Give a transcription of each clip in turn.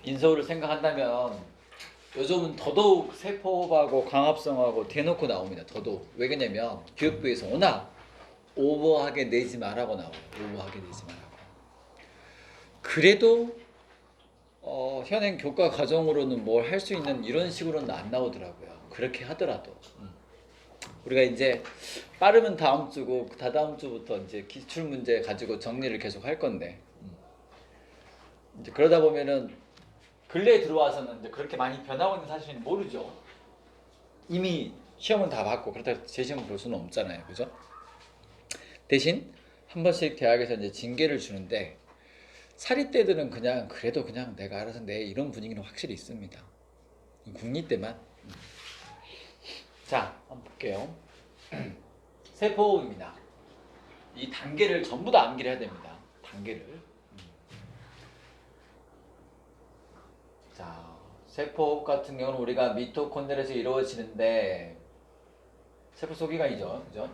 인서울을 생각한다면 요즘은 더더욱 세포하고 광합성하고 대놓고 나옵니다. 더더욱. 왜 그러냐면 교육부에서 워낙 오버하게 내지 말라고 나와요. 오버하게 내지 말라고. 그래도 현행 교과 과정으로는 뭘 할 수 있는 이런 식으로는 안 나오더라고요. 그렇게 하더라도. 우리가 이제 빠르면 다음 주고 다다음 주부터 이제 기출 문제 가지고 정리를 계속 할 건데 이제 그러다 보면은 근래에 들어와서는 이제 그렇게 많이 변하고 있는 사실은 모르죠. 이미 시험은 다 봤고 그렇다고 제 시험 볼 수는 없잖아요, 그죠? 대신 한 번씩 대학에서 이제 징계를 주는데 사립대들은 그냥 그래도 그냥 내가 알아서 내 이런 분위기는 확실히 있습니다. 국립 때만. 자, 한번 볼게요. 세포입니다. 이 단계를 전부 다 암기를 해야 됩니다. 단계를. 자, 세포 같은 경우는 우리가 미토콘드리아에서 이루어지는데 세포 소기관이죠, 그죠?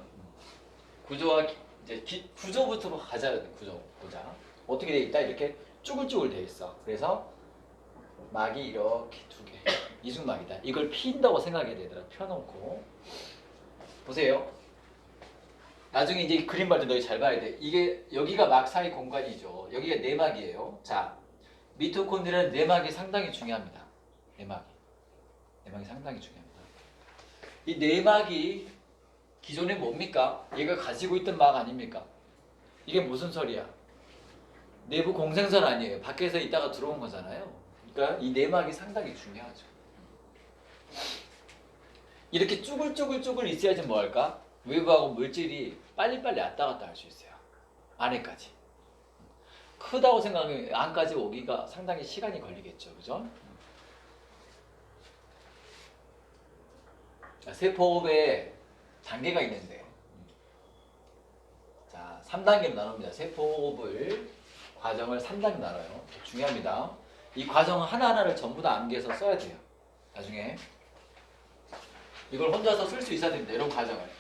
구조와 이제 구조부터 가자. 구조 보자. 어떻게 돼 있다? 이렇게 쭈글쭈글 돼 있어. 그래서 막이 이렇게 두 개. 이중막이다. 이걸 피인다고 생각해야 되더라. 펴놓고 보세요. 나중에 이제 그림 볼 때 너희 잘 봐야 돼. 이게 여기가 막 사이 공간이죠. 여기가 내막이에요. 자, 미토콘드리아는 내막이 상당히 중요합니다. 내막이 상당히 중요합니다. 이 내막이 기존에 뭡니까? 얘가 가지고 있던 막 아닙니까? 이게 무슨 소리야? 내부 공생선 아니에요. 밖에서 있다가 들어온 거잖아요. 그러니까 이 내막이 상당히 중요하죠. 이렇게 쭈글쭈글 있어야지 뭐할까? 외부하고 물질이 빨리빨리 왔다 갔다 할 수 있어요. 안에까지. 크다고 생각하면 안까지 오기가 상당히 시간이 걸리겠죠. 그죠? 세포호흡에 단계가 있는데 자, 3단계로 나눕니다. 세포호흡을 과정을 3단계로 나눠요. 중요합니다. 이 과정 하나하나를 전부 다 암기해서 써야 돼요. 나중에 이걸 혼자서 쓸 수 있어야 됩니다. 이런 과정을.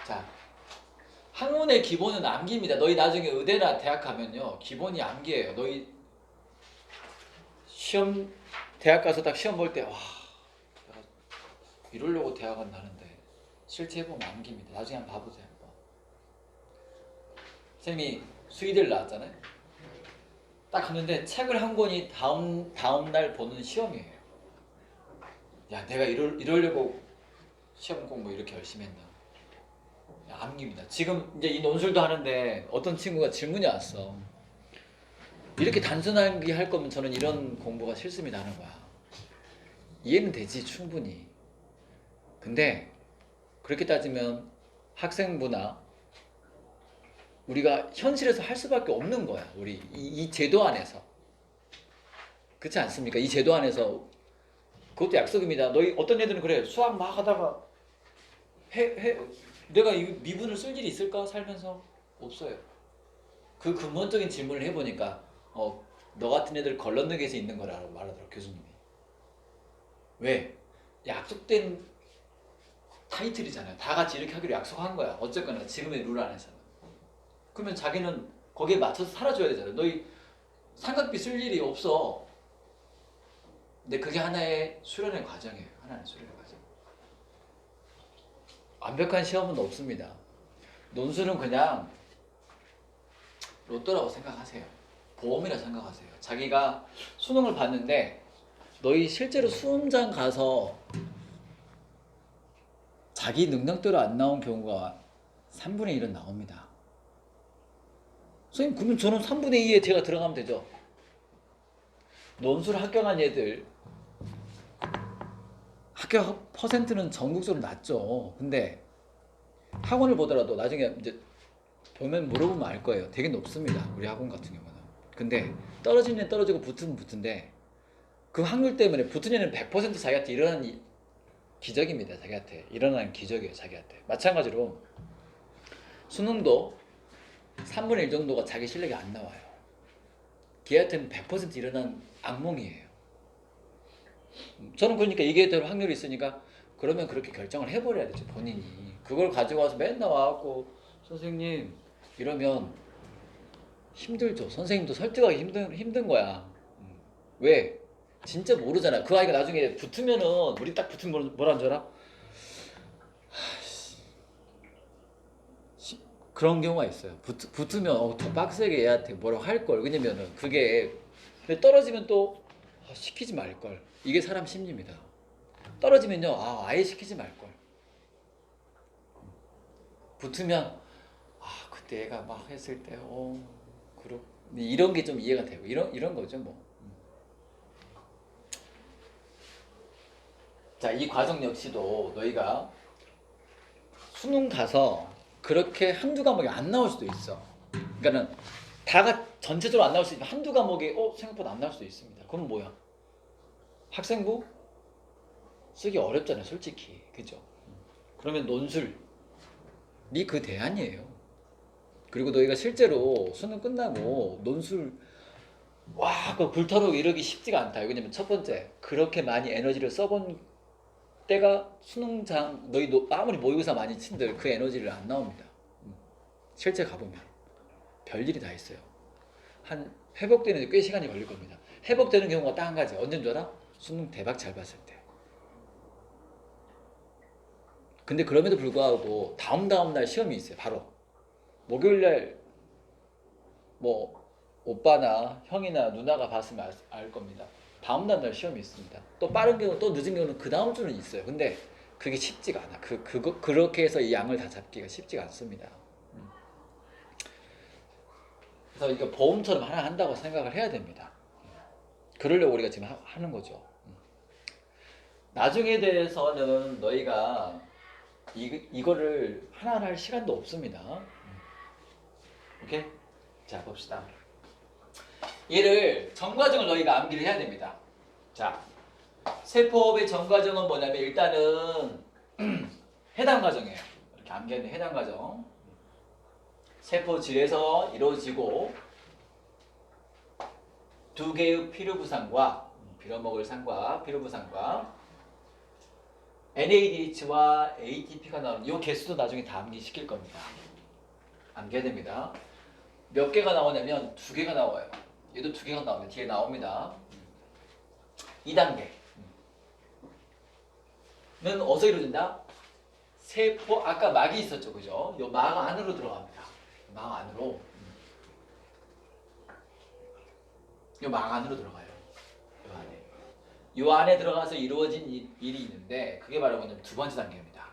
자, 학문의 기본은 암기입니다. 너희 나중에 의대나 대학 가면요. 기본이 암기예요. 너희 시험 대학 가서 딱 시험 볼 때 와, 내가 이러려고 대학 간다는데 실제 해보면 암기입니다. 나중에 한번 봐보세요. 한번. 선생님이 수의대를 나왔잖아요. 딱 갔는데 책을 한 권이 다음 날 보는 시험이에요. 야, 내가 이러려고 시험 공부 이렇게 열심히 했나? 야, 암기입니다. 지금 이제 이 논술도 하는데 어떤 친구가 질문이 왔어. 이렇게 단순하게 할 거면 저는 이런 공부가 싫습니다 하는 거야. 이해는 되지 충분히. 근데 그렇게 따지면 학생부나 우리가 현실에서 할 수밖에 없는 거야. 우리 이 제도 안에서. 그렇지 않습니까? 이 제도 안에서 그것도 약속입니다. 너희 어떤 애들은 그래. 수학 막 하다가 내가 이 미분을 쓸 일이 있을까? 살면서 없어요. 그 근본적인 질문을 해보니까 너 같은 애들 걸러내게서 있는 거라고 말하더라고 교수님이. 왜? 약속된 타이틀이잖아요. 다 같이 이렇게 하기로 약속한 거야. 어쨌거나 지금의 룰 안에서는. 그러면 자기는 거기에 맞춰서 살아줘야 되잖아요. 너희 삼각비 쓸 일이 없어. 근데 그게 하나의 수련의 과정이에요. 하나의 수련의 과정. 완벽한 시험은 없습니다. 논술은 그냥 로또라고 생각하세요. 보험이라 생각하세요. 자기가 수능을 봤는데 너희 실제로 수험장 가서 자기 능력대로 안 나온 경우가 3분의 1은 나옵니다. 선생님 그러면 저는 3분의 2에 제가 들어가면 되죠. 논술 합격한 얘들 합격 퍼센트는 전국적으로 낮죠. 근데 학원을 보더라도 나중에 이제 보면 물어보면 알 거예요. 되게 높습니다. 우리 학원 같은 경우는. 근데 떨어지는 애 떨어지고 붙으면 붙은데 그 확률 때문에 붙은 애는 100% 자기한테 일어나는 기적입니다. 자기한테 일어나는 기적이에요. 자기한테. 마찬가지로 수능도 3분의 1 정도가 자기 실력이 안 나와요. 걔한테는 100% 일어난 악몽이에요. 저는 그러니까 이게 될 확률이 있으니까 그러면 그렇게 결정을 해버려야 되죠. 본인이. 그걸 가지고 와서 맨날 와갖고 선생님 이러면 힘들죠. 선생님도 설득하기 힘든 거야. 왜? 진짜 모르잖아. 그 아이가 나중에 붙으면은 우리 딱 붙으면 뭐라는 줄 알아? 그런 경우가 있어요. 붙으면 더 빡세게 얘한테 뭐라고 할 걸. 왜냐면은 그게 근데 떨어지면 또 시키지 말 걸. 이게 사람 심리입니다. 떨어지면요, 아예 시키지 말 걸. 붙으면 그때 얘가 막 했을 때, 그렇. 이런 게 좀 이해가 되고 이런 거죠 뭐. 자, 이 과정 역시도 너희가 수능 가서 그렇게 한두 과목이 안 나올 수도 있어. 그러니까는 다가 전체적으로 안 나올 수 있지만 한두 과목이 생각보다 안 나올 수도 있습니다. 그럼 뭐야? 학생부 쓰기 어렵잖아요, 솔직히. 그죠? 그러면 논술이 그 대안이에요. 그리고 너희가 실제로 수능 끝나고 논술 그 불타로 이러기 쉽지가 않다. 왜냐면 첫 번째, 그렇게 많이 에너지를 써본 때가 수능장 너희 아무리 모의고사 많이 친들 그 에너지를 안 나옵니다. 실제 가보면 별일이 다 있어요. 한 회복되는 데 꽤 시간이 걸릴 겁니다. 회복되는 경우가 딱 한 가지. 언제인 줄 알아? 수능 대박 잘 봤을 때. 근데 그럼에도 불구하고 다음 날 시험이 있어요. 바로 목요일날 뭐 오빠나 형이나 누나가 봤으면 알 겁니다. 다음 날 시험이 있습니다. 또 빠른 경우 또 늦은 경우는 그 다음 주는 있어요. 근데 그게 쉽지가 않아. 그렇게 해서 이 양을 다 잡기가 쉽지가 않습니다. 그래서 이거 보험처럼 하나 한다고 생각을 해야 됩니다. 그러려고 우리가 지금 하는 거죠. 나중에 대해서는 너희가 이거를 하나하나 할 시간도 없습니다. 오케이? 자, 봅시다. 얘를 정과정을 너희가 암기를 해야 됩니다. 자, 세포업의 정과정은 뭐냐면 일단은 해당 과정이에요. 이렇게 암기하는 해당 과정. 세포질에서 이루어지고 두 개의 피루부산과 빌어먹을 산과 피루부산과 NADH와 ATP가 나오는 이 개수도 나중에 다 암기시킬 겁니다. 암기해야 됩니다. 몇 개가 나오냐면 2개가 나와요. 얘도 2개가 나오면 뒤에 나옵니다. 2단계. 는 어디서 이루어진다? 세포, 아까 막이 있었죠, 그죠? 이 막 안으로 들어갑니다. 막 안으로. 이 막 안으로 들어가요. 이 안에. 이 안에 들어가서 이루어진 일이 있는데, 그게 바로 뭐냐면 2번째 단계입니다.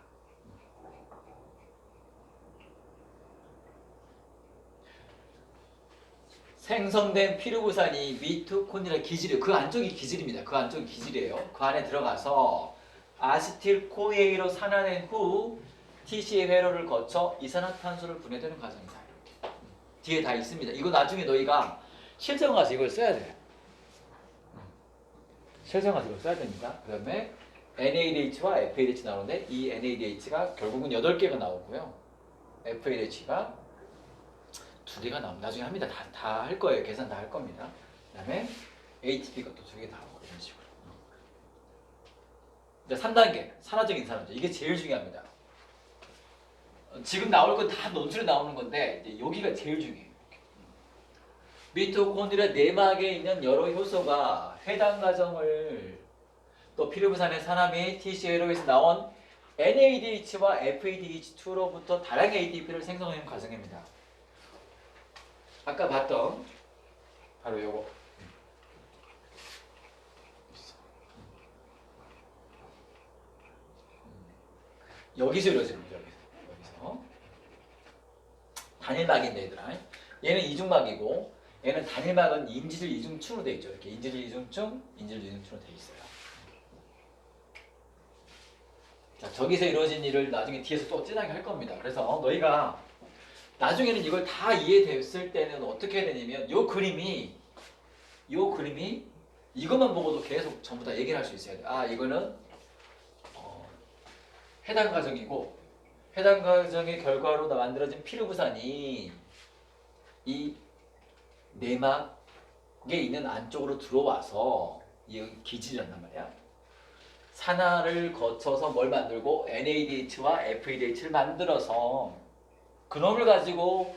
생성된 피루부산이 미토콘드리아 기질이에요. 그 안쪽이 기질입니다. 그 안쪽이 기질이에요. 그 안에 들어가서 아세틸코에이로 산화된 후 TCA 회로를 거쳐 이산화탄소를 분해되는 과정이다. 이렇게. 뒤에 다 있습니다. 이거 나중에 너희가 실전 가서 이걸 써야 돼요. 실전 가서 이걸 써야 됩니다. 그 다음에 NADH와 FADH 나오는데 이 NADH가 결국은 8개가 나오고요. FADH가 2개가 나옵니다. 나중에 합니다. 다 할 거예요. 계산 다 할 겁니다. 그 다음에 ATP가 또 2개 나오고 이런 식으로. 이제 3단계 산화적인 산화죠. 이게 제일 중요합니다. 지금 나올 건 다 논술에 나오는 건데 이제 여기가 제일 중요해요. 미토콘드리아 내막에 있는 여러 효소가 해당 과정을 또 피루부산의 산화 및 TCA로에서 나온 NADH와 FADH2로부터 다량의 ATP를 생성하는 과정입니다. 아까 봤던 바로 요거. 여기서 이루어집니다. 여기서. 단일막인데 얘들아. 얘는 이중막이고 얘는 단일막은 인지질 이중층으로 되어 있죠. 이렇게 인지질 이중층, 인지질 이중층으로 되어 있어요. 자, 저기서 이루어진 일을 나중에 뒤에서 또 진하게 할 겁니다. 그래서 너희가 나중에는 이걸 다 이해됐을 때는 어떻게 해야 되냐면 요 그림이 이것만 보고도 계속 전부 다 얘기를 할 수 있어야 돼. 이거는 해당 과정이고 해당 과정의 결과로 만들어진 피루부산이 이 내막에 있는 안쪽으로 들어와서 이 기질이란단 말이야. 산화를 거쳐서 뭘 만들고 NADH와 FADH를 만들어서 그놈을 가지고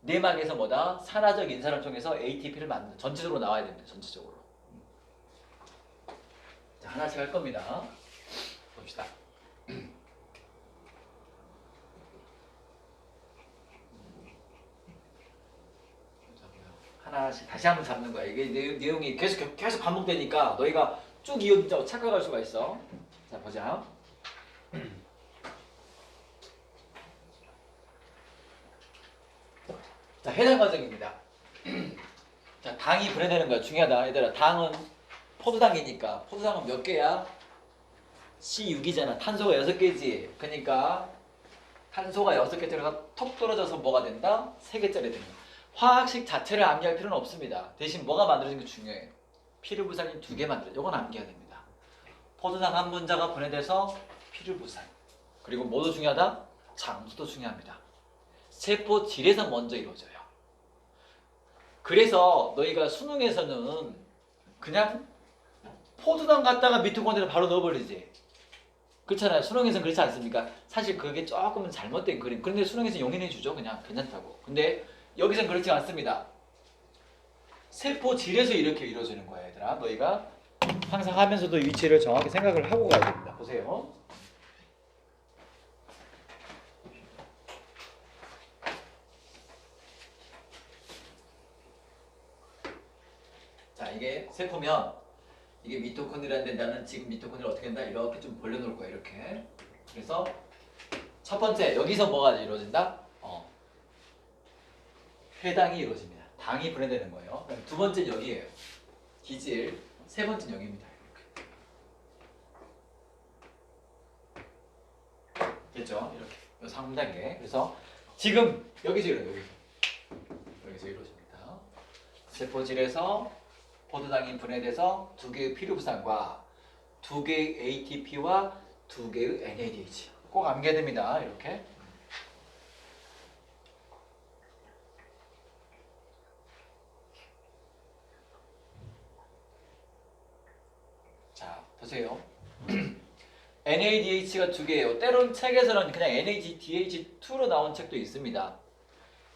내막에서 뭐다? 산화적 인산을 통해서 ATP를 만든 전체적으로 나와야 됩니다. 전체적으로. 자, 하나씩 할 겁니다. 봅시다. 하나씩 다시 한번 잡는 거야. 이게 내용이 계속 반복되니까 너희가 쭉 이어진다고 착각할 수가 있어. 자, 보자. 자, 해당 과정입니다. 자, 당이 분해되는 거야. 중요하다. 얘들아, 당은 포도당이니까. 포도당은 몇 개야? C6이잖아. 탄소가 6개지. 그러니까 탄소가 6개 들어가 톡 떨어져서 뭐가 된다? 3개짜리 된다. 화학식 자체를 암기할 필요는 없습니다. 대신 뭐가 만들어진 게 중요해요. 피르부산이 2개 만들어져. 이건 암기해야 됩니다. 포도당 한 분자가 분해돼서 피르부산. 그리고 뭐도 중요하다? 장수도 중요합니다. 세포질에서 먼저 이루어져요. 그래서 너희가 수능에서는 그냥 포도당 갖다가 미토콘드리아를 바로 넣어버리지. 그렇잖아요. 수능에서는 그렇지 않습니까? 사실 그게 조금은 잘못된 그림. 그런데 수능에서 용인해 주죠. 그냥 괜찮다고. 근데 여기서는 그렇지 않습니다. 세포질에서 이렇게 이루어지는 거야, 얘들아. 너희가 항상 하면서도 위치를 정확히 생각을 하고 가야 됩니다. 보세요. 자, 이게 세포면 이게 미토콘드리아인데 나는 지금 미토콘드리아 어떻게 한다? 이렇게 좀 벌려놓을 거야, 이렇게. 그래서 첫 번째, 여기서 뭐가 이루어진다? 해당이 이루어집니다. 당이 분해되는 거예요. 두 번째는 여기에요. 기질. 세 번째는 여기입니다. 됐죠? 이렇게. 이 3단계. 그래서 지금 여기서 이루어져요. 여기서 이루어집니다. 세포질에서 포도당이 분해돼서 2개의 피르부산과 2개의 ATP와 2개의 NADH. 꼭 암기해야 됩니다. 이렇게. 자, 보세요. NADH가 2개예요. 때론 책에서는 그냥 NADH2로 나온 책도 있습니다.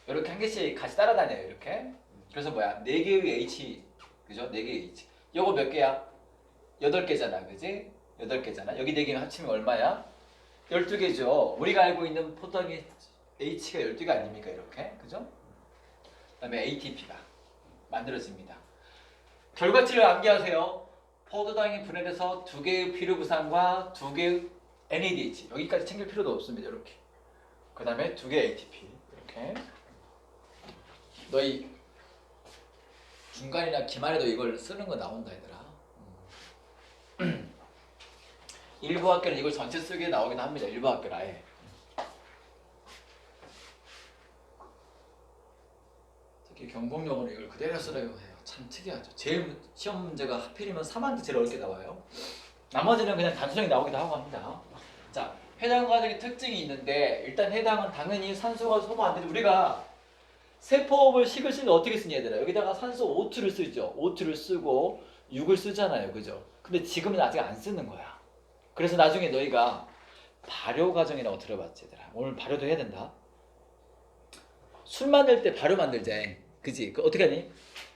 이렇게 한 개씩 같이 따라다녀요. 이렇게. 그래서 뭐야? 4개의 H. 그죠? 4개의 H. 요거 몇 개야? 8개잖아. 그지? 8개잖아. 여기 4개면 합치면 얼마야? 12개죠. 우리가 알고 있는 포도당의 H가 12개 아닙니까? 이렇게. 그죠? 그 다음에 ATP가 만들어집니다. 결과치를 암기하세요. 포도당이 분해돼서 2개의 피르부산과 2개의 NADH. 여기까지 챙길 필요도 없습니다. 이렇게. 그 다음에 2개의 ATP. 이렇게. 너희 중간이나 기말에도 이걸 쓰는 거 나온다, 얘들아. 일부 학교는 이걸 전체 쓰기에 나오긴 합니다. 일부 학교는 아예. 특히 경공용어는 이걸 그대로 쓰라고 해요. 참 특이하죠. 제일 시험 문제가 하필이면 3한테 제일 어렵게 나와요. 나머지는 그냥 단순하게 나오기도 하고 합니다. 자, 해당 과정의 특징이 있는데 일단 해당은 당연히 산소가 소모 안 되죠. 우리가 세포업을 식을 쓰면 어떻게 쓰냐 얘들아. 여기다가 산소 O2를 쓰죠. O2를 쓰고 6을 쓰잖아요. 그죠? 근데 지금은 아직 안 쓰는 거야. 그래서 나중에 너희가 발효 과정이라고 들어봤지 얘들아. 오늘 발효도 해야 된다. 술 만들 때 발효 만들자. 그지? 그 어떻게 하니?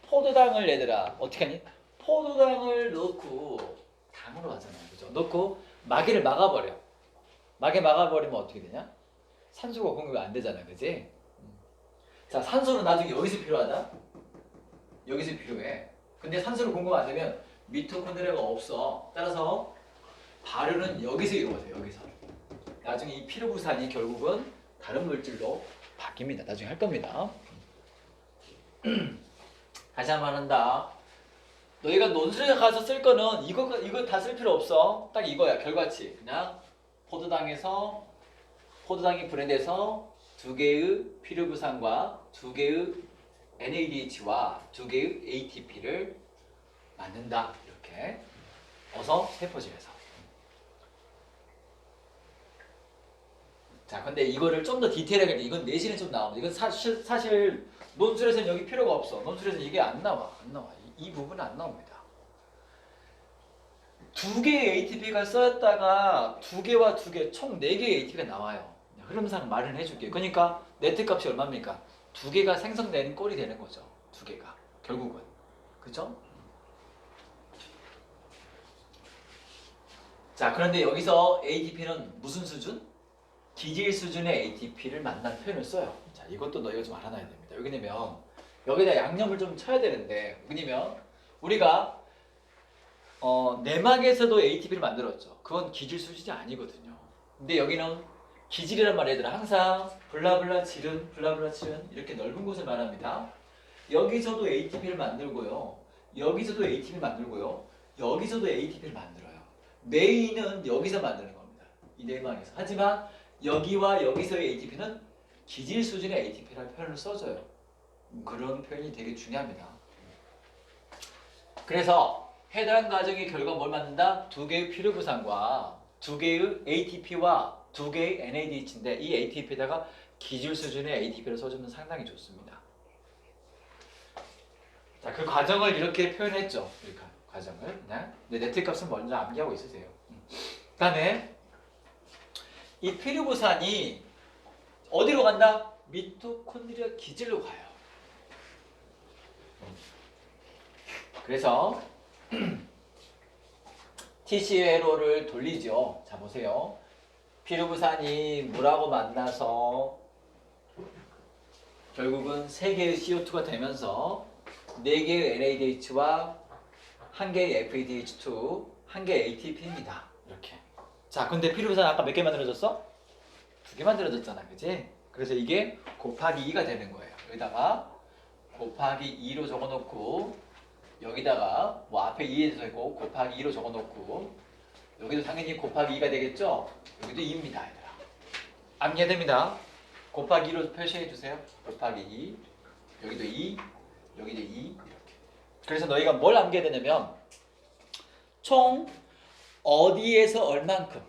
포도당을 얘들아 어떻게 하니? 포도당을 넣고 당으로 하잖아요. 그죠? 넣고 마개를 막아버려. 마개 막아버리면 어떻게 되냐? 산소가 공급이 안 되잖아. 그지? 자, 산소는 나중에 여기서 필요하다? 여기서 필요해. 근데 산소를 공급 안 되면 미토콘드리아가 없어. 따라서 발효는 여기서 이루어져요. 여기서. 나중에 이 피르부산이 결국은 다른 물질로 바뀝니다. 나중에 할 겁니다. 다시 한번 한다. 너희가 논술에 가서 쓸 거는 이거 다 쓸 필요 없어. 딱 이거야. 결과치. 그냥 포도당이 분해돼서 2개의 피르부산과 2개의 NADH와 2개의 ATP를 만든다. 이렇게. 어서 세포질에서. 자, 근데 이거를 좀 더 디테일하게 이건 내신에 좀 나옵니다. 이건 사실 논술에서는 여기 필요가 없어. 논술에서는 이게 안 나와. 이 부분은 안 나옵니다. 2개의 ATP가 써였다가 2개와 2개 총 4개의 ATP가 나와요. 흐름상 말을 해줄게요. 그러니까 네트 값이 얼마입니까? 두 개가 생성된 꼴이 되는 거죠. 두 개가 결국은. 그죠? 자, 그런데 여기서 ATP는 무슨 수준? 기질 수준의 ATP를 만난 표현을 써요. 자, 이것도 너희가 좀 알아놔야 됩니다. 왜냐면 여기다 양념을 좀 쳐야 되는데, 왜냐면 우리가 내막에서도 ATP를 만들었죠. 그건 기질 수준이 아니거든요. 근데 여기는 기질이란 말이 얘들아 항상 블라블라 질은 블라블라 질은 이렇게 넓은 곳을 말합니다. 여기서도 ATP를 만들고요. 여기서도 ATP를 만들고요. 여기서도 ATP를 만들어요. 메인은 여기서 만드는 겁니다. 이 내막에서. 하지만 여기와 여기서의 ATP는 기질 수준의 ATP라는 표현을 써줘요. 그런 표현이 되게 중요합니다. 그래서 해당 과정의 결과 뭘 만든다? 두 개의 필요부산과 두 개의 ATP와 두 개의 NADH인데 이 ATP에다가 기질 수준의 ATP를 써주면 상당히 좋습니다. 자, 그 과정을 이렇게 표현했죠. 이 과정을. 네? 근데 네트 값은 먼저 암기하고 있으세요. 그 다음에 이 필요부산이 어디로 간다? 미토콘드리아 기질로 가요. 그래서 TC 회로를 돌리죠. 자, 보세요. 필요부산이 물하고 만나서 결국은 3개의 CO2가 되면서 4개의 NADH와 1개의 FADH2, 1개의 ATP입니다. 이렇게. 자, 근데 필요부산 아까 몇 개 만들어졌어? 2개 만들어졌잖아. 그지? 그래서 이게 곱하기 2가 되는 거예요. 여기다가 곱하기 2로 적어놓고 여기다가 뭐 앞에 2에 되고 곱하기 2로 적어놓고 여기도 당연히 곱하기 2가 되겠죠? 여기도 2입니다. 얘들아. 암기해야 됩니다. 곱하기 2로 표시해 주세요. 곱하기 2 여기도 2 여기도 2 이렇게. 그래서 너희가 뭘 암기해야 되냐면 총 어디에서 얼만큼.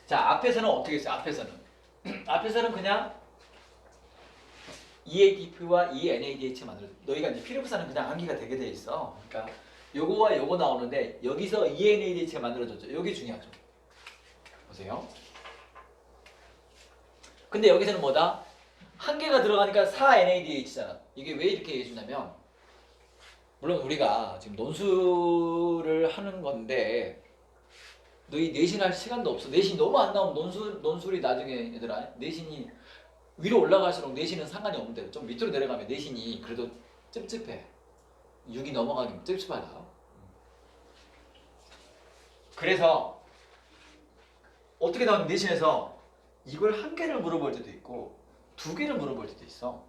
자, 앞에서는 어떻게 했어요? 앞에서는 그냥 EADP와 ENADH 만들어. 너희가 이제 필요부산은 그냥 암기가 되게 돼 있어. 그러니까 요거와 요거 나오는데 여기서 ENADH가 만들어졌죠. 여기 중요하죠. 보세요. 근데 여기서는 뭐다? 한 개가 들어가니까 4NADH잖아. 이게 왜 이렇게 해주냐면 물론 우리가 지금 논술을 하는 건데 너희 내신할 시간도 없어. 내신 너무 안 나오면 논술이 나중에 얘들아 내신이 위로 올라갈수록 내신은 상관이 없는데 좀 밑으로 내려가면 내신이 그래도 찝찝해. 6이 넘어가기면 찝찝하다. 그래서 어떻게 나오는 내신에서 이걸 한 개를 물어볼 때도 있고 두 개를 물어볼 때도 있어.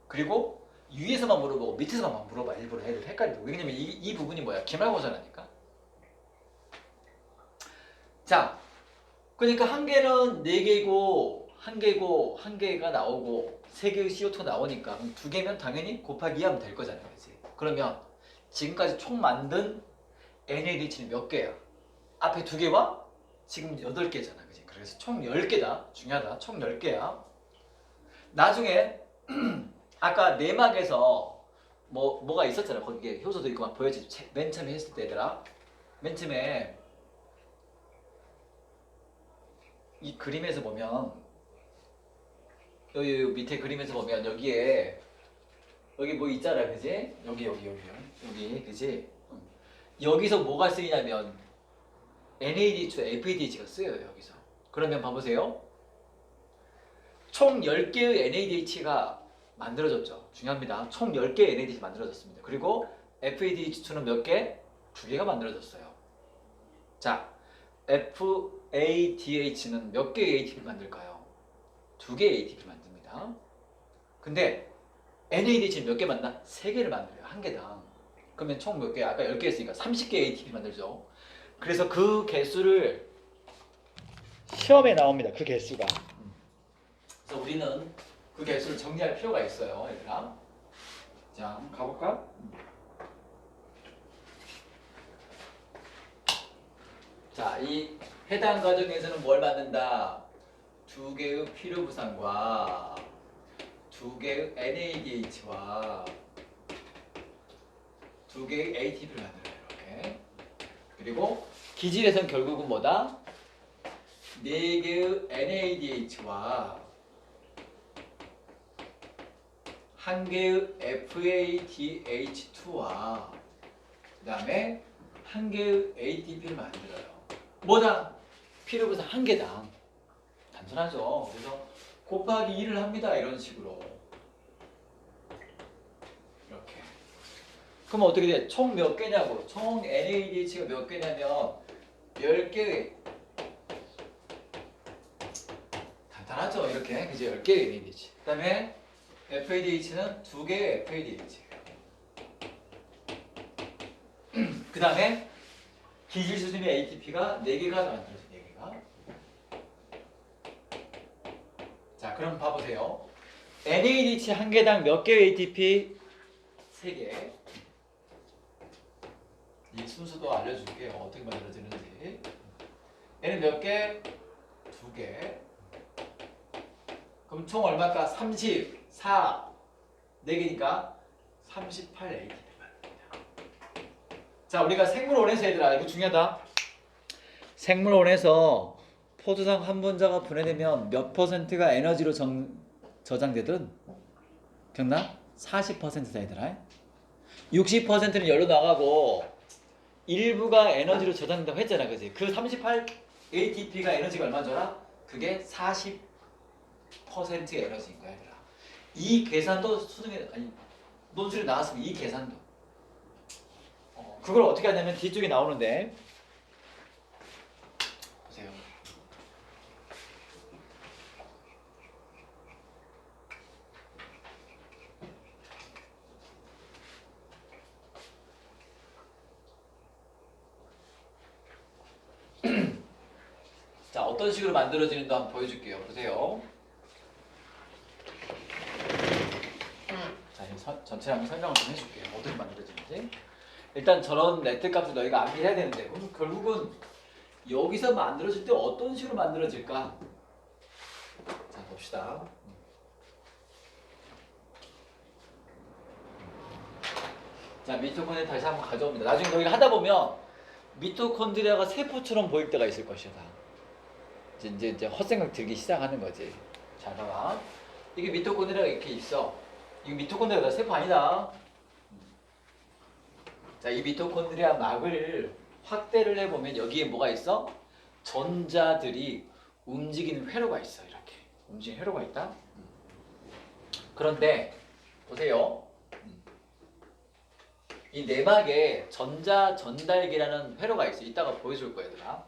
그리고 위에서만 물어보고 밑에서만 물어봐. 일부러 애들 헷갈려. 왜냐면 이 부분이 뭐야? 기말고사라니까. 자, 그러니까 한 개는 4개고 한 개가 나오고 3개의 CO2가 나오니까 그럼 2개면 당연히 곱하기 2 하면 될 거잖아요. 그치? 그러면 지금까지 총 만든 NADH는 몇 개야? 앞에 2개와 지금 8개잖아. 그치? 그래서 총 10개다. 중요하다. 총 10개야. 나중에 아까 내막에서 뭐가 있었잖아. 거기에 효소도 있고 막 보여지지. 맨 처음에 했을 때 얘들아. 맨 처음에 이 그림에서 보면 여기 밑에 그림에서 보면 여기에 여기 뭐 있잖아. 그지? 여기 그지? 여기서 뭐가 쓰이냐면 NADH, FADH가 쓰여요. 여기서. 그러면 봐보세요. 총 10개의 NADH가 만들어졌죠. 중요합니다. 총 10개의 NADH 만들어졌습니다. 그리고 FADH2는 몇 개? 2개가 만들어졌어요. 자, FADH는 몇 개의 ATP를 만들까요? 2개의 ATP를 만듭니다. 근데 NADH는 몇 개 만나? 3개를 만들어요. 한 개당. 그러면 총 몇 개? 아까 10개 했으니까 30개의 ATP 만들죠. 그래서 그 개수를 시험에 나옵니다. 그 개수가. 그래서 우리는 그 개수를 정리할 필요가 있어요. 얘들아. 자, 가볼까? 자, 이 해당 과정에서는 뭘 만든다? 2개의 필요부산과 2개의 NADH와 2개의 ATP를 만들어요. 이렇게. 그리고 기질에선 결국은 뭐다? 4개의 NADH와 한 개의 FADH2와 그 다음에 한 개의 ATP를 만들어요. 뭐당? 필요분산 한 개당. 단순하죠. 그래서 곱하기 2를 합니다. 이런 식으로. 이렇게. 그럼 어떻게 돼? 총 몇 개냐고. 총 NADH가 몇 개냐면 10개의. 간단하죠. 이렇게. 그죠? 10개의 NADH. 그 다음에 FADH는 2개의 FADH. 그 다음에 기질 수준의 ATP가 4개가 만들어져요. 4개가. 자, 그럼 봐보세요. NADH 한 개당 몇 개의 ATP? 3개. 이 순서도 알려줄게요. 어떻게 만들어지는지. 얘는 몇 개? 2개. 그럼 총 얼마일까? 34. 4개니까 38 ATP. 자, 우리가 생물원에서 얘들아, 이거 중요하다. 생물원에서 포도당 한 분자가 분해되면 몇 퍼센트가 에너지로 저장되든 기억나? 40%다 얘들아. 60%는 열로 나가고 일부가 에너지로 저장된다고 했잖아, 그지? 그 38 ATP가 에너지가 얼마 잖아? 그게 40%의 에너지인 거야, 얘들아. 이 계산도 수능에 아니 논술에 나왔으면 이 계산도. 그걸 어떻게 하냐면 뒤쪽에 나오는데 보세요. 자, 어떤 식으로 만들어지는지 한번 보여줄게요. 보세요. 자, 전체를 한번 설명을 좀 해줄게요. 어떻게 만들어지는지. 일단 저런 레트 값을 너희가 암기해야 되는데 그럼 결국은 여기서 만들어질 때 어떤 식으로 만들어질까? 자, 봅시다. 자, 미토콘드리아 다시 한번 가져옵니다. 나중에 너희가 하다 보면 미토콘드리아가 세포처럼 보일 때가 있을 것이다. 이제 헛생각 들기 시작하는 거지. 자, 봐봐. 이게 미토콘드리아가 이렇게 있어. 이거 미토콘드리아가 세포 아니다. 자, 이 미토콘드리아 막을 확대를 해보면 여기에 뭐가 있어? 전자들이 움직이는 회로가 있어. 이렇게 움직이는 회로가 있다. 그런데 보세요. 이 내막에 전자 전달기라는 회로가 있어. 이따가 보여줄 거야, 얘들아.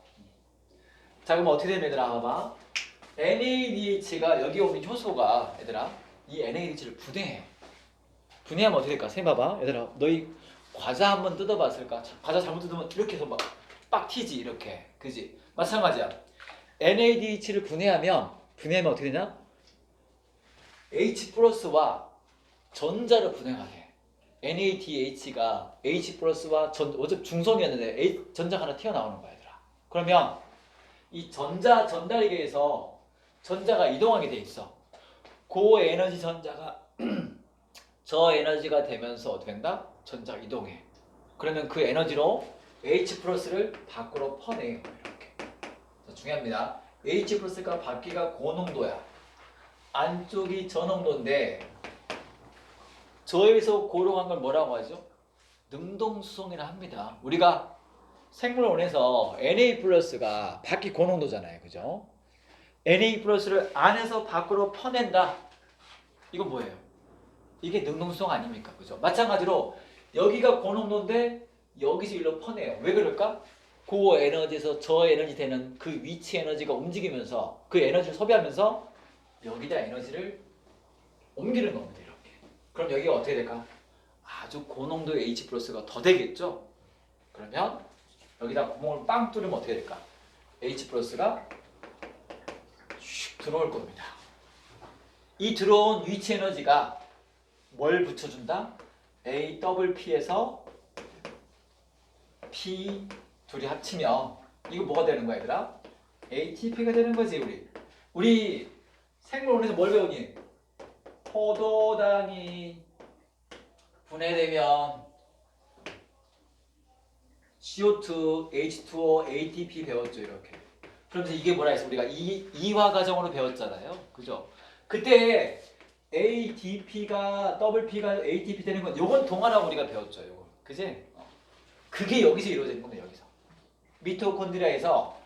자, 그럼 어떻게 되면 얘들아, 봐봐. NADH가 여기 오는 효소가 얘들아, 이 NADH를 분해해. 분해하면 어떻게 될까? 생 봐봐, 얘들아. 너희 과자 한번 뜯어봤을까? 과자 잘못 뜯으면 이렇게 해서 막 빡 튀지, 이렇게. 그지? 마찬가지야. NADH를 분해하면 어떻게 되냐? H 플러스와 전자를 분해가 돼. NADH가 H 플러스와 어차피 중성이었는데 전자가 하나 튀어나오는 거야, 얘들아. 그러면 이 전자 전달기에서 전자가 이동하게 돼 있어. 고에너지 전자가 저 에너지가 되면서 어떻게 된다? 전자가 이동해. 그러면 그 에너지로 H 플러스를 밖으로 퍼내요. 이렇게. 자, 중요합니다. H 플러스가 밖이가 고농도야. 안쪽이 저농도인데 저에서 고로 간 걸 뭐라고 하죠? 능동수송이라 합니다. 우리가 생물원에서 Na 플러스가 밖이 고농도잖아요. 그죠? Na 플러스를 안에서 밖으로 퍼낸다. 이건 뭐예요? 이게 능동수송 아닙니까? 그죠? 마찬가지로 여기가 고농도인데 여기서 일로 퍼내요. 왜 그럴까? 고 에너지에서 저 에너지 되는 그 위치 에너지가 움직이면서 그 에너지를 소비하면서 여기다 에너지를 옮기는 겁니다. 이렇게. 그럼 여기가 어떻게 될까? 아주 고농도의 H 플러스가 더 되겠죠? 그러면 여기다 구멍을 빵 뚫으면 어떻게 될까? H 플러스가 슉 들어올 겁니다. 이 들어온 위치 에너지가 뭘 붙여준다? AWP에서 P 둘이 합치면 이거 뭐가 되는 거야, 얘들아? ATP가 되는 거지, 우리 생물원에서 뭘 배우니? 포도당이 분해되면 CO2, H2O, ATP 배웠죠, 이렇게. 그러면서 이게 뭐라 했어? 우리가 이화 과정으로 배웠잖아요, 그죠? 그때 ADP가 더블 P가 ATP 되는 건 요건 동화라고 우리가 배웠죠. 요거. 그지? 그게 여기서 이루어지는 겁니다. 여기서. 미토콘드리아에서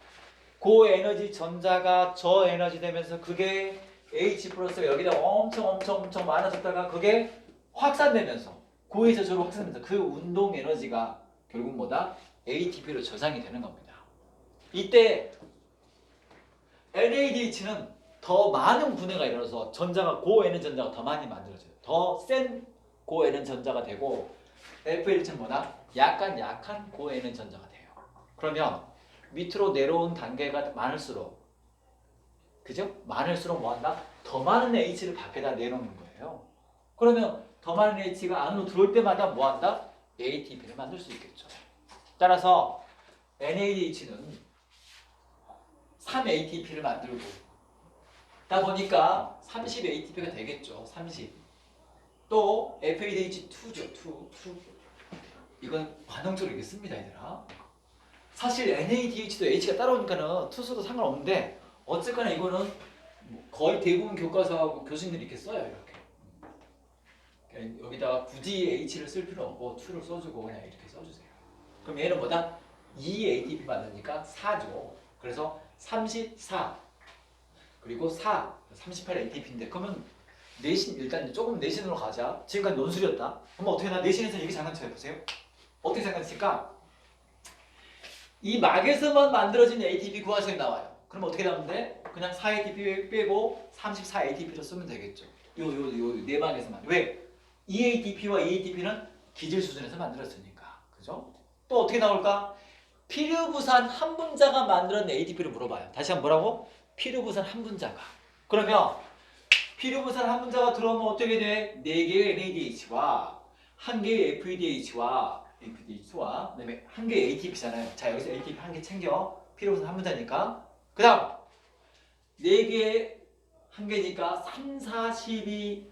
고에너지 전자가 저에너지 되면서 그게 H 플러스가 여기다 엄청 많아졌다가 그게 확산되면서 고에서 저로 확산되면서 그 운동 에너지가 결국 뭐다? ATP로 저장이 되는 겁니다. 이때 NADH는 더 많은 분해가 일어나서 전자가 고에너지 전자가 더 많이 만들어져요. 더 센 고에너지 전자가 되고 FLH는 뭐다? 약한 고에너지 전자가 돼요. 그러면 밑으로 내려온 단계가 많을수록 그죠? 많을수록 뭐한다? 더 많은 H를 밖에다 내놓는 거예요. 그러면 더 많은 H가 안으로 들어올 때마다 뭐한다? ATP를 만들 수 있겠죠. 따라서 NADH는 3ATP를 만들고 다 보니까 30ATP가 되겠죠. 30. 또 FADH2죠. 2. 이건 관용적으로 이렇게 씁니다, 얘들아. 사실 NADH도 H가 따라오니까는 투수도 상관없는데 어쨌거나 이거는 거의 대부분 교과서하고 교수님들이 이렇게 써요. 이렇게. 여기다가 굳이 H를 쓸 필요 없고 2를 써주고 그냥 이렇게 써주세요. 그럼 얘는 뭐다? 2ATP 만드니까 4죠. 그래서 34 그리고 4 38ATP인데 그러면 내신 일단 조금 내신으로 가자. 지금까지 논술이었다. 그럼 어떻게 나 내신에서 이렇게 장난쳐 해보세요. 어떻게 생각했을까? 이 막에서만 만들어진 ATP 구하시면 나와요. 그럼 어떻게 나오는데? 그냥 4ATP 빼고 34ATP로 쓰면 되겠죠. 요 내막에서만. 왜? EATP와 EATP는 기질 수준에서 만들었으니까. 그죠? 또 어떻게 나올까? 피르부산 한 분자가 만들어낸 ATP를 물어봐요. 다시 한번 뭐라고? 피르부산 한 분자가. 그러면 피르부산 한 분자가 들어오면 어떻게 돼? 4개의 NADH와 1개의 FADH와 그다음에 1개의 ATP잖아요. 자, 여기서 ATP 1개 챙겨. 피르부산 한 분자니까. 그 다음 4개의 1개니까 3, 4, 12,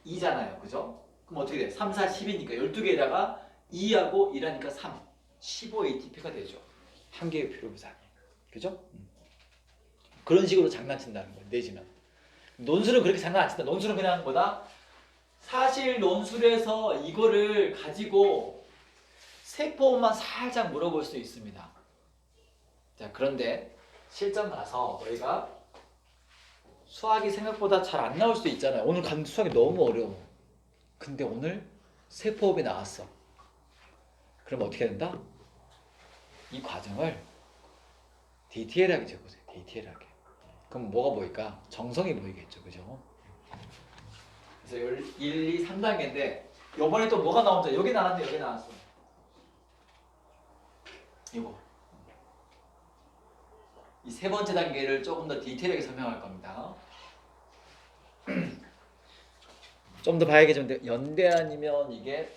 2잖아요. 그죠? 그럼 어떻게 돼? 3, 4, 10이니까 12개에다가 2하고 1하니까 3. 15ATP가 되죠. 1개의 피르부산이. 그죠? 그런 식으로 장난친다는 거예요. 내지는. 논술은 그렇게 장난 안 친다. 논술은 그냥 뭐다? 사실 논술에서 이거를 가지고 세포만 살짝 물어볼 수 있습니다. 자, 그런데 실전 가서 너희가 수학이 생각보다 잘 안 나올 수도 있잖아요. 오늘 간 수학이 너무 어려워. 근데 오늘 세포업이 나왔어. 그럼 어떻게 된다? 이 과정을 디테일하게 적으세요. 디테일하게. 그럼 뭐가 보일까? 정성이 보이겠죠. 그죠? 그래서 1, 2, 3단계인데 요번에 또 뭐가 나온다. 여기 나왔네. 여기 나왔어. 이거. 이 세 번째 단계를 조금 더 디테일하게 설명할 겁니다. 좀 더 봐야겠죠. 연대 아니면 이게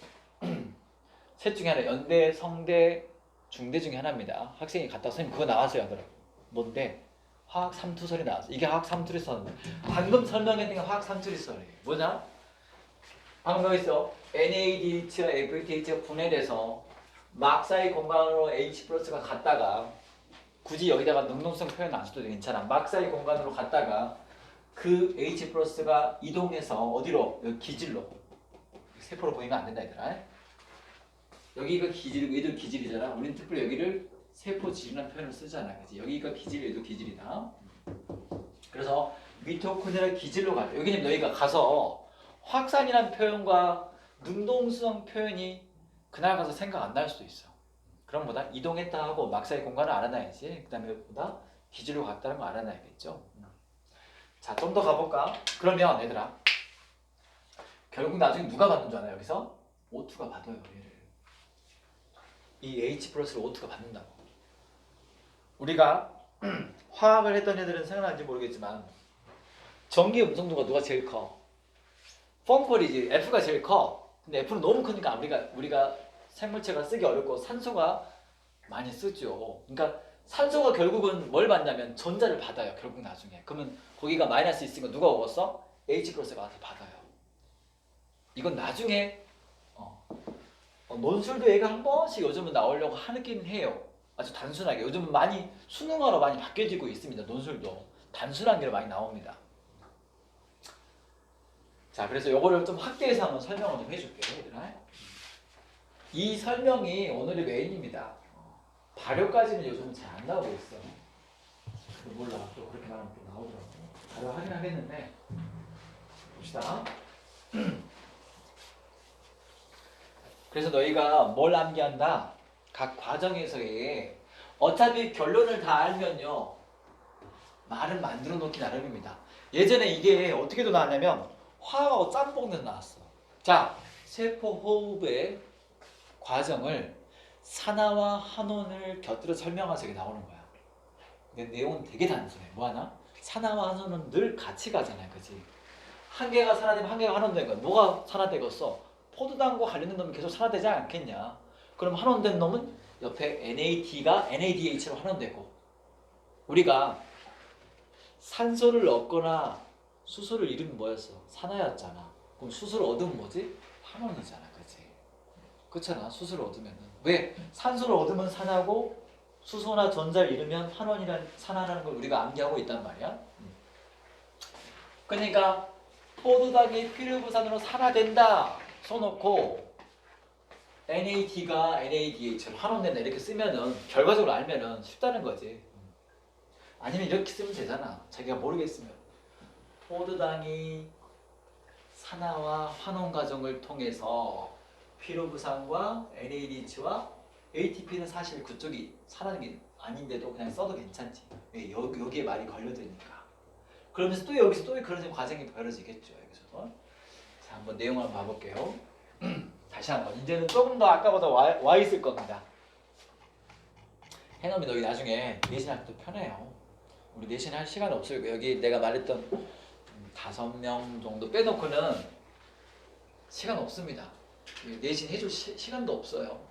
셋 중에 하나. 연대, 성대, 중대 중에 하나입니다. 학생이 갔다 선생님 그거 나왔어요 하더라고. 뭔데? 화학 삼투설이 나왔어. 이게 화학 삼투리설. 방금 설명했던 게 화학 삼투리설이에요. 뭐냐? 방금 여기 있어. NADH와 FADH가 분해돼서 막 사이 공간으로 H 플러스가 갔다가 굳이 여기다가 능동성 표현 안 써도 괜찮아. 막 사이 공간으로 갔다가 그 H 플러스가 이동해서 어디로? 여기 기질로. 세포로 보이면 안 된다 얘들아. 여기가 기질이고 얘도 기질이잖아. 우리는 특별히 여기를 세포 질이라는 표현을 쓰잖아. 그치? 여기가 기질, 얘도 기질이다. 그래서 미토콘드리아 기질로 가요. 여기는 너희가 가서 확산이라는 표현과 능동성 표현이 그날 가서 생각 안 날 수도 있어. 그럼 뭐다? 이동했다 하고 막사의 공간을 알아놔야지. 그 다음에 뭐다? 기질로 갔다는 거 알아놔야겠죠. 자, 좀 더 가볼까? 그러면 얘들아 결국 나중에 누가 받는 줄 아나 여기서? O2가 받아요. 얘를. 이 H 플러스를 O2가 받는다고. 우리가 화학을 했던 애들은 생각나는지 모르겠지만 전기 음성도가 누가 제일 커? 펑컬이지. F가 제일 커. 근데 F는 너무 크니까 우리가 생물체가 쓰기 어렵고 산소가 많이 쓰죠. 그러니까 산소가 결국은 뭘 받냐면 전자를 받아요. 결국 나중에. 그러면 거기가 마이너스 있으니까 누가 먹었어? H 플러스가 와서 받아요. 이건 나중에 논술도 얘가 한 번씩 요즘은 나오려고 하긴 해요. 아주 단순하게. 요즘은 많이 수능어로 많이 바뀌어지고 있습니다. 논술도 단순한 게 많이 나옵니다. 자, 그래서 요거를 좀 확대해서 한번 설명을 좀 해줄게요, 얘들아. 이 설명이 오늘의 메인입니다. 발효까지는 요즘은 잘 안 나오고 있어. 몰라, 또 그렇게 말하면 또 나오더라고. 발효 하긴 하겠는데 봅시다. 그래서 너희가 뭘 암기한다? 각 과정에서의 어차피 결론을 다 알면요 말은 만들어 놓기 나름입니다. 예전에 이게 어떻게도 나왔냐면 화하고 짬뽕에서 나왔어. 자, 세포 호흡의 과정을 산화와 환원을 곁들여 설명해서 이게 나오는 거야. 근데 내용은 되게 단순해. 뭐하나? 산화와 환원은 늘 같이 가잖아요, 그치? 한 개가 산화되면 한 개가 환원된 거야. 뭐가 산화되겠어? 포도당과 관련된 놈이 계속 산화되지 않겠냐? 그럼 환원된 놈은 옆에 NAD가 NADH로 환원되고, 우리가 산소를 얻거나 수소를 잃으면 뭐였어? 산화였잖아. 그럼 수소를 얻으면 뭐지? 환원이잖아, 그치? 그렇잖아, 수소를 얻으면은. 왜? 산소를 얻으면 산화고 수소나 전자를 잃으면 환원이란 산화라는 걸 우리가 암기하고 있단 말이야. 그러니까 포도당이 필요부산으로 산화된다 써놓고 NAD가 NADH로 환원된다 이렇게 쓰면은 결과적으로 알면은 쉽다는 거지. 아니면 이렇게 쓰면 되잖아. 자기가 모르겠으면 포도당이 산화와 환원 과정을 통해서 피로부산과 NADH와 ATP는 사실 그쪽이 산화는 게 아닌데도 그냥 써도 괜찮지. 왜? 여기에 말이 걸려드니까. 그러면서 또 여기서 또 그런 과정이 벌어지겠죠. 여기서. 자, 한번 내용을 한번 봐볼게요. 다시 한번. 이제는 조금 더 아까보다 와 있을 겁니다. 해놓으면 너희 나중에 내신할 때 편해요. 우리 내신할 시간 없어요. 여기 내가 말했던 5명 정도 빼놓고는 시간 없습니다. 내신 해줄 시간도 없어요.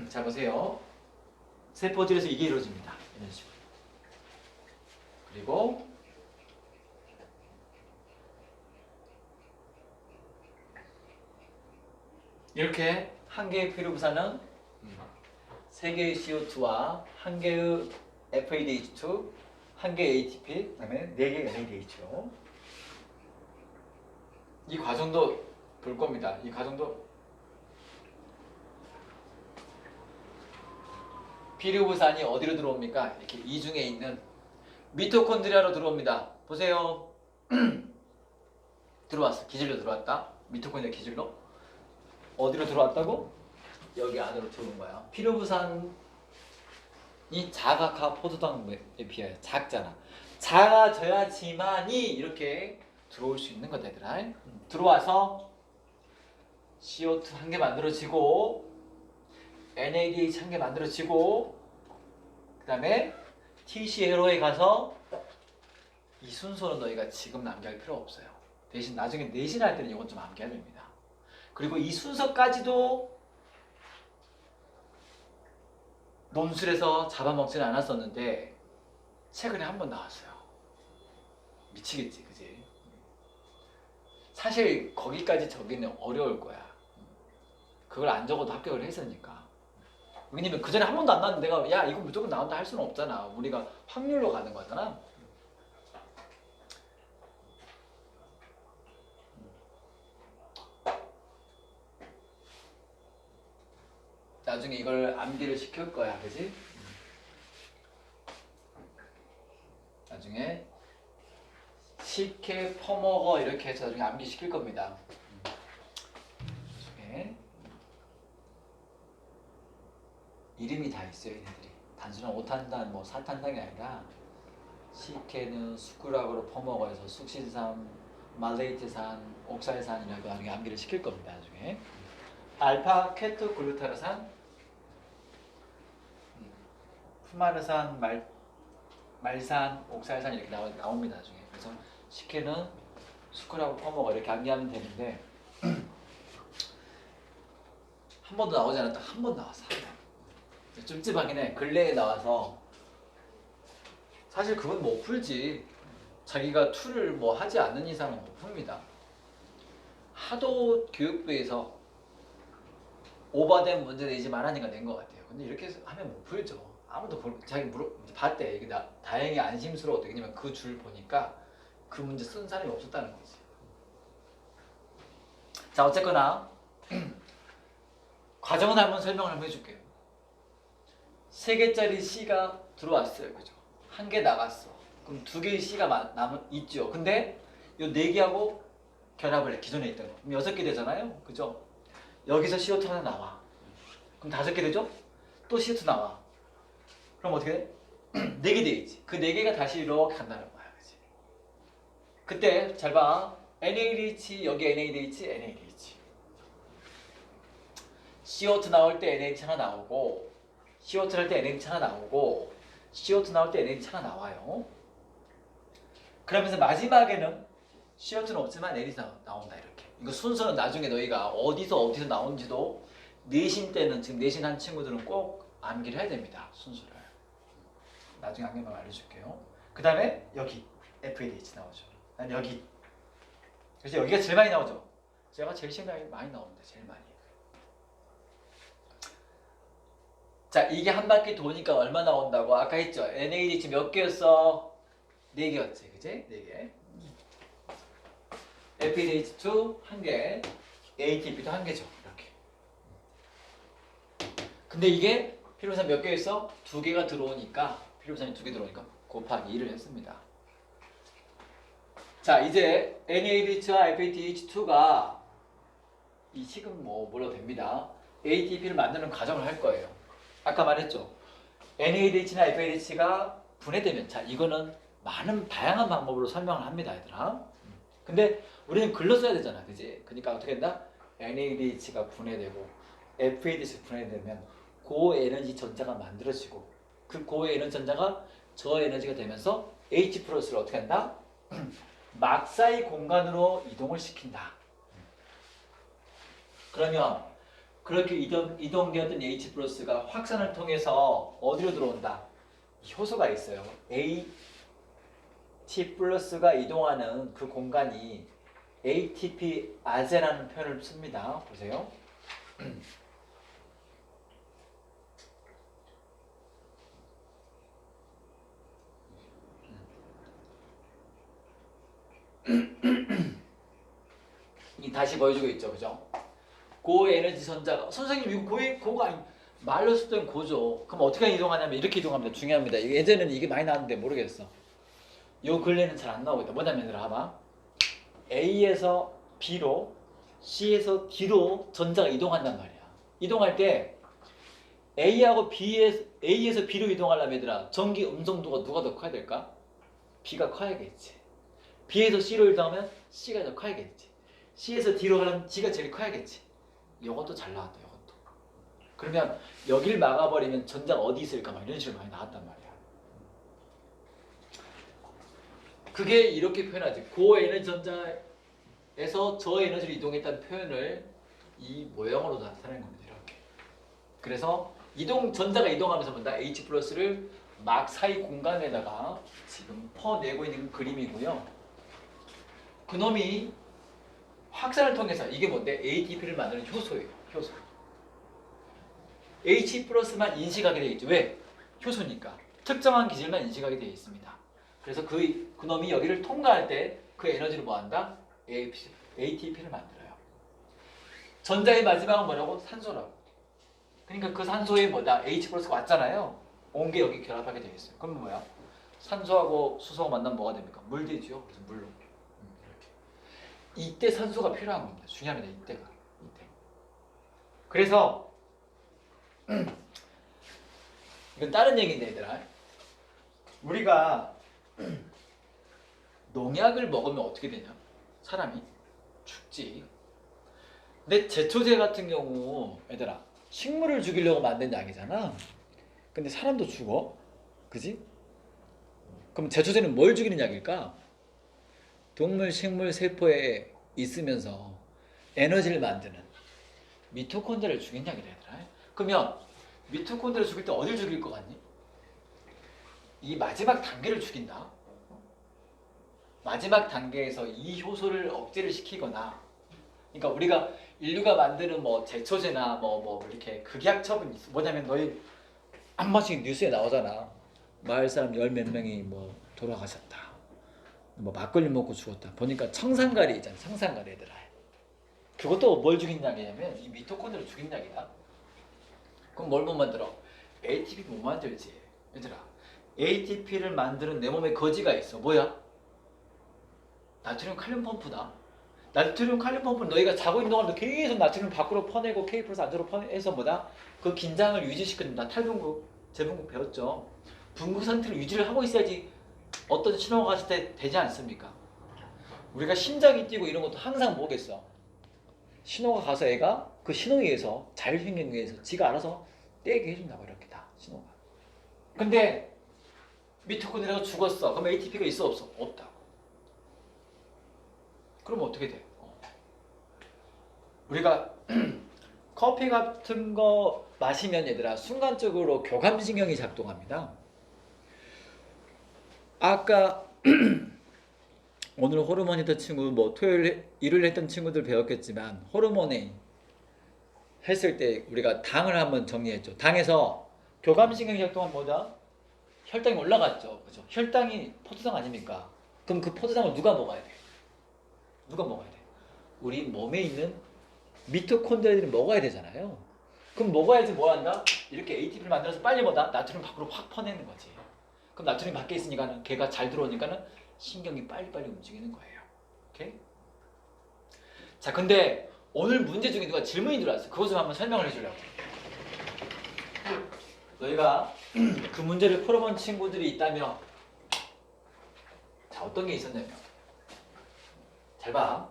자, 보세요. 세포질에서 이게 이루어집니다. 이런 식으로. 그리고 이렇게 한 개의 피로부산은 세 개의 CO2와 한 개의 FADH2, 한 개의 ATP, 그다음에 네 개의 NADH요. 이 과정도 볼 겁니다. 이 과정도 피로부산이 어디로 들어옵니까? 이렇게 이중에 있는 미토콘드리아로 들어옵니다. 보세요. 들어왔어. 기질로 들어왔다. 미토콘드리아 기질로. 어디로 들어왔다고? 여기 안으로 들어온 거야. 피로부산이 작아가 포도당에 비하여 작잖아. 작아져야지만이 이렇게 들어올 수 있는 거다, 얘들아. 들어와서 CO2 한 개 만들어지고 NADH 한 개 만들어지고 그 다음에 TCLO에 가서 이 순서는 너희가 지금 암기할 필요 없어요. 대신 나중에 내신할 때는 이건 좀 암기해야 됩니다. 그리고 이 순서까지도 논술에서 잡아먹지는 않았었는데 최근에 한 번 나왔어요. 미치겠지, 그지? 사실 거기까지 적기는 어려울 거야. 그걸 안 적어도 합격을 했으니까. 왜냐면 그 전에 한 번도 안 나왔는데 내가 야 이거 무조건 나온다 할 수는 없잖아. 우리가 확률로 가는 거잖아. 나중에 이걸 암기를 시킬 거야, 그지? 나중에 식혜, 퍼먹어 이렇게 해서 나중에 암기 시킬 겁니다. 나중에 이름이 다 있어요, 얘네들이. 단순한 5탄당, 뭐 4탄당이 아니라 식혜는 수구락으로 퍼먹어서 숙신산, 말레이트산, 옥살산이라고 나중에 암기를 시킬 겁니다, 나중에. 알파 케토 글루타르산, 푸마르산, 말산, 옥살산 이렇게 나옵니다, 나중에. 그래서 식혜는 수크라고 퍼먹어 이렇게 암기하면 되는데 한 번도 나오지 않았다. 한 번 나왔어. 찜찜하긴 해. 근래에 나와서 사실 그건 못 풀지. 자기가 툴을 뭐 하지 않는 이상은 못 풉니다. 하도 교육부에서 오버된 문제 내지 말하니까 낸 것 같아요. 근데 이렇게 하면 못 풀죠. 아무도 자기 봤대. 이게 다행히 안심스러웠대. 왜냐면 그 줄 보니까 그 문제 쓴 사람이 없었다는 거지. 자, 어쨌거나 과정을 한번 설명을 한번 해줄게요. 3개짜리 C가 들어왔어요. 그죠? 1개 나갔어. 그럼 2개의 C가 있죠. 근데 이 4개하고 결합을 해. 기존에 있던 거. 그럼 6개 되잖아요. 그죠? 여기서 CO2 하나 나와. 그럼 5개 되죠? 또 CO2 나와. 그럼 어떻게 돼? 4개 되겠지. 그 4개가 다시 이렇게 간다는 거야. 그치? 그때 잘 봐. NADH, 여기 NADH, NADH. CO2 나올 때 NH 하나 나오고, CO2 할 때 NH 하나 나오고, CO2 나올 때 NH 하나 나와요. 그러면서 마지막에는 CO2는 없지만 NH 나온다 이렇게. 이거 순서는 나중에 너희가 어디서 나온지도 내신 때는 지금 내신한 친구들은 꼭 암기를 해야 됩니다. 순서를. 나중에 한 개만 알려줄게요. 그 다음에 여기 FADH 나오죠. 난 여기. 그래서 여기가 제일 많이 나오죠. 제가 제일 시간이 많이 나옵니다. 제일 많이. 자, 이게 한 바퀴 도니까 얼마 나온다고 아까 했죠. NADH 몇 개였어? 4개였지. 그지? 4개. FADH2 1개, ATP도 1개죠. 이렇게. 근데 이게 필요산 몇 개였어? 2개가 들어오니까, 필요산이 2개 들어오니까 곱하기 2를 했습니다. 자, 이제 NADH와 FADH2가 이 식은 뭘로 됩니다. ATP를 만드는 과정을 할 거예요. 아까 말했죠. NADH나 FADH가 분해되면, 자, 이거는 많은 다양한 방법으로 설명을 합니다, 얘들아. 근데 우리는 글로 써야 되잖아, 그지? 그러니까 어떻게 된다? NADH가 분해되고 FADH가 분해되면 고에너지 전자가 만들어지고 그 고에너지 전자가 저에너지가 되면서 H 플러스를 어떻게 한다? 막사이 공간으로 이동을 시킨다. 그러면 그렇게 이동되었던 H 플러스가 확산을 통해서 어디로 들어온다? 효소가 있어요. T 플러스가 이동하는 그 공간이 ATP 아제라는 표현을 씁니다. 보세요. 이 다시 보여주고 있죠, 그죠? 고에너지 전자가 선생님 이거 고가 아니 말로 쓸 때는 고죠. 그럼 어떻게 이동하냐면 이렇게 이동합니다. 중요합니다. 예전에는 이게 많이 나왔는데 모르겠어. 요 근래는 잘 안 나오고 있다. 뭐냐면 얘들아 봐봐. A에서 B로 C에서 D로 전자가 이동한단 말이야. 이동할 때 A에서 B로 이동하려면 얘들아 전기 음성도가 누가 더 커야 될까? B가 커야겠지. B에서 C로 이동하면 C가 더 커야겠지. C에서 D로 가려면 D가 제일 커야겠지. 이것도 잘 나왔다. 이것도. 그러면 여길 막아버리면 전자가 어디 있을까 막 이런 식으로 많이 나왔단 말이야. 그게 이렇게 표현하지. 고에너지 전자에서 저에너지로 이동했다는 표현을 이 모형으로 나타내는 겁니다. 이렇게. 그래서 전자가 이동하면서 본다. H 플러스를 막 사이 공간에다가 지금 퍼내고 있는 그림이고요. 그놈이 확산을 통해서 이게 뭔데? ATP를 만드는 효소예요. 효소. H 플러스만 인식하게 되어 있죠. 왜? 효소니까. 특정한 기질만 인식하게 되어 있습니다. 그래서 그놈이 여기를 통과할 때 그 에너지를 뭐한다? ATP를 만들어요. 전자의 마지막은 뭐라고? 산소라고. 그러니까 그 산소에 뭐다? H 플러스가 왔잖아요. 온 게 여기 결합하게 되어 있어요. 그럼 뭐야? 산소하고 수소가 만나면 뭐가 됩니까? 물 되죠. 그래서 물로. 이때 산소가 필요한 겁니다. 중요합니다. 이때. 그래서 이건 다른 얘기인데 얘들아. 우리가 농약을 먹으면 어떻게 되냐? 사람이 죽지. 근데 제초제 같은 경우 얘들아 식물을 죽이려고 만든 약이잖아. 근데 사람도 죽어. 그지? 그럼 제초제는 뭘 죽이는 약일까? 동물, 식물, 세포에 있으면서 에너지를 만드는 미토콘드리아를 죽인 약이래 얘들아. 그러면 미토콘드리아를 죽일 때 어딜 죽일 것 같니? 이 마지막 단계를 죽인다. 마지막 단계에서 이 효소를 억제를 시키거나, 그러니까 우리가 인류가 만드는 뭐 제초제나 뭐 이렇게 극약 처분이 있어. 뭐냐면 너희 한 번씩 뉴스에 나오잖아. 마을 사람 10몇 명이 뭐 돌아가셨다. 뭐 막걸리 먹고 죽었다. 보니까 청산가리 있잖아. 청산가리 얘들아. 그것도 뭘 죽인 약이냐면 이 미토콘드리아를 죽인 약이다. 그럼 뭘 못 만들어? ATP 못 만들지. 얘들아. ATP를 만드는 내 몸에 거지가 있어. 뭐야? 나트륨 칼륨 펌프다. 나트륨 칼륨 펌프는 너희가 자고 있는 동안도 계속 나트륨 밖으로 퍼내고 K 플러스 안으로 퍼내서 뭐다? 그 긴장을 유지시켜준다. 탈분구, 재분구 배웠죠? 분구 상태를 유지를 하고 있어야지 어떤 신호가 갔을 때 되지 않습니까? 우리가 심장이 뛰고 이런 것도 항상 뭐겠어? 신호가 가서 애가 그 신호에 의해서 자율신경에 의해서 지가 알아서 떼게 해준다고 이렇게 다 신호가. 근데 미토콘드리아가 죽었어. 그럼 ATP가 있어 없어? 없다고. 그럼 어떻게 돼? 우리가 커피 같은 거 마시면 얘들아 순간적으로 교감신경이 작동합니다. 아까 오늘 호르몬이던 친구 뭐 토요일 일요일 했던 친구들 배웠겠지만 호르몬에 했을 때 우리가 당을 한번 정리했죠. 당에서 교감신경이 작동하면 뭐다? 혈당이 올라갔죠. 그죠? 혈당이 포도당 아닙니까? 그럼 그 포도당을 누가 먹어야 돼? 누가 먹어야 돼? 우리 몸에 있는 미토콘드리아들이 먹어야 되잖아요. 그럼 먹어야지 뭐 한다? 이렇게 ATP를 만들어서 빨리 뭐다? 나트륨 밖으로 확 퍼내는 거지. 그럼 나트륨이 밖에 있으니까는 걔가 잘 들어오니까는 신경이 빨리빨리 움직이는 거예요. 오케이? 자, 근데 오늘 문제 중에 누가 질문이 들어왔어. 그것을 한번 설명을 해주려고. 너희가 그 문제를 풀어본 친구들이 있다면 자, 어떤 게 있었냐면 잘 봐.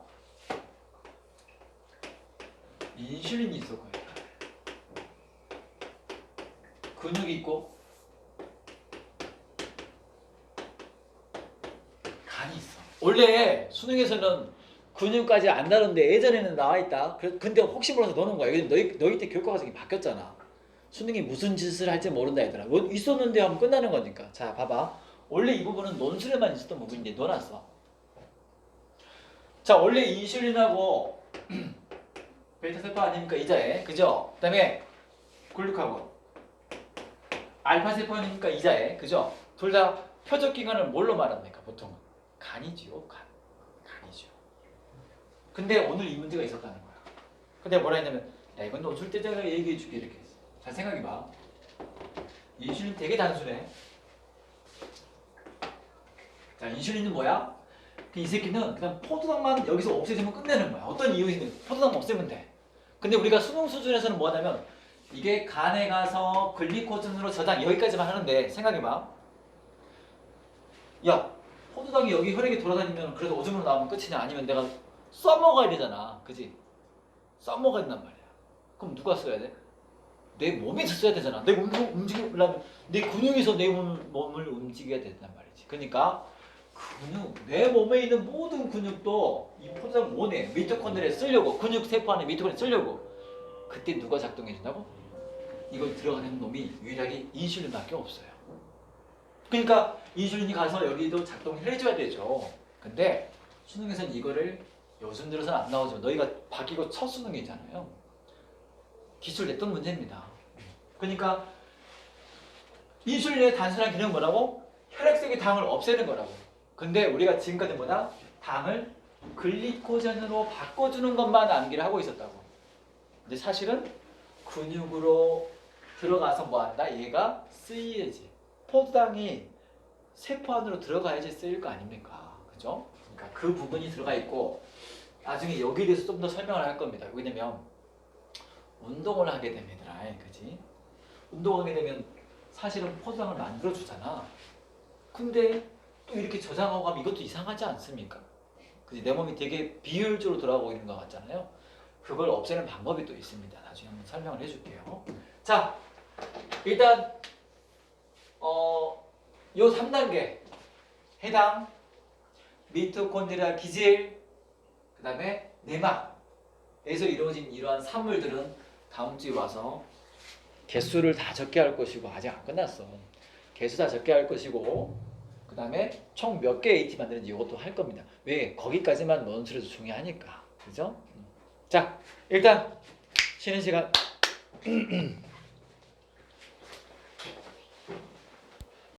인슐린이 있어 거의. 근육이 있고 간이 있어. 원래 수능에서는 근육까지 안 다루는데 예전에는 나와 있다. 근데 혹시 몰라서 넣는 거야. 너희 때 교과 과정이 바뀌었잖아. 수능이 무슨 짓을 할지 모른다 얘들아. 뭐 있었는데 하면 끝나는 거니까. 자, 봐봐. 원래 이 부분은 논술에만 있었던 부분인데 넣어놨어. 자, 원래 인슐린하고 베타세포 아닙니까? 이자에. 그죠? 그 다음에 글루카곤. 알파세포 아닙니까? 이자에. 그죠? 둘 다 표적기관을 뭘로 말합니까? 보통은. 간이지요. 간이죠. 근데 오늘 이 문제가 있었다는 거야. 근데 뭐라 했냐면 야, 이건 논술 때 제가 얘기해 줄게 이렇게 했어. 잘 생각해봐. 인슐린 되게 단순해. 자, 인슐린은 뭐야? 이 새끼는 그냥 포도당만 여기서 없애주면 끝내는 거야. 어떤 이유이든 포도당만 없애면 돼. 근데 우리가 수능 수준에서는 뭐 하냐면 이게 간에 가서 글리코젠으로 저장 여기까지만 하는데 생각해봐. 야, 포도당이 여기 혈액에 돌아다니면 그래도 오줌으로 나오면 끝이냐? 아니면 내가 써먹어야 되잖아. 그지? 써먹어야 된단 말이야. 그럼 누가 써야 돼? 내 몸에서 써야 되잖아. 내 몸을 움직이려면 내 근육에서 내 몸을 움직여야 된단 말이지. 그러니까 근육, 내 몸에 있는 모든 근육도 이 포도당 원에 미토콘드리아에 쓰려고, 근육 세포 안에 미토콘드리아에 쓰려고. 그때 누가 작동해 준다고? 이걸 들어가는 놈이 유일하게 인슐린밖에 없어요. 그러니까 인슐린이 가서 여기도 작동을 해줘야 되죠. 근데 수능에서는 이거를 요즘 들어서는 안 나오지만 너희가 바뀌고 첫 수능이잖아요. 기출 냈던 문제입니다. 그러니까 인슐린의 단순한 기능은 뭐라고? 혈액 속의 당을 없애는 거라고. 근데 우리가 지금까지 뭐다? 당을 글리코젠으로 바꿔주는 것만 암기를 하고 있었다고. 근데 사실은 근육으로 들어가서 뭐한다? 얘가 쓰여야지. 포도당이 세포 안으로 들어가야지 쓰일 거 아닙니까? 그죠? 그러니까 그 부분이 들어가 있고 나중에 여기에 대해서 좀 더 설명을 할 겁니다. 왜냐면 운동을 하게 됩니다. 그지? 운동하게 되면 사실은 포도당을 만들어주잖아. 근데 또 이렇게 저장하고 가면 이것도 이상하지 않습니까? 그지? 내 몸이 되게 비효율적으로 돌아가고 있는 것 같잖아요. 그걸 없애는 방법이 또 있습니다. 나중에 한번 설명을 해줄게요. 자, 일단 요 3단계 해당 미토콘드리아 기질, 그 다음에 내막에서 이루어진 이러한 산물들은 다음 주에 와서 개수를 다 적게 할 것이고 아직 안 끝났어. 개수 다 적게 할 것이고 그 다음에 총 몇 개 AT 만드는지 이것도 할 겁니다. 왜? 거기까지만 논술에서 중요하니까. 그죠? 자, 일단 쉬는 시간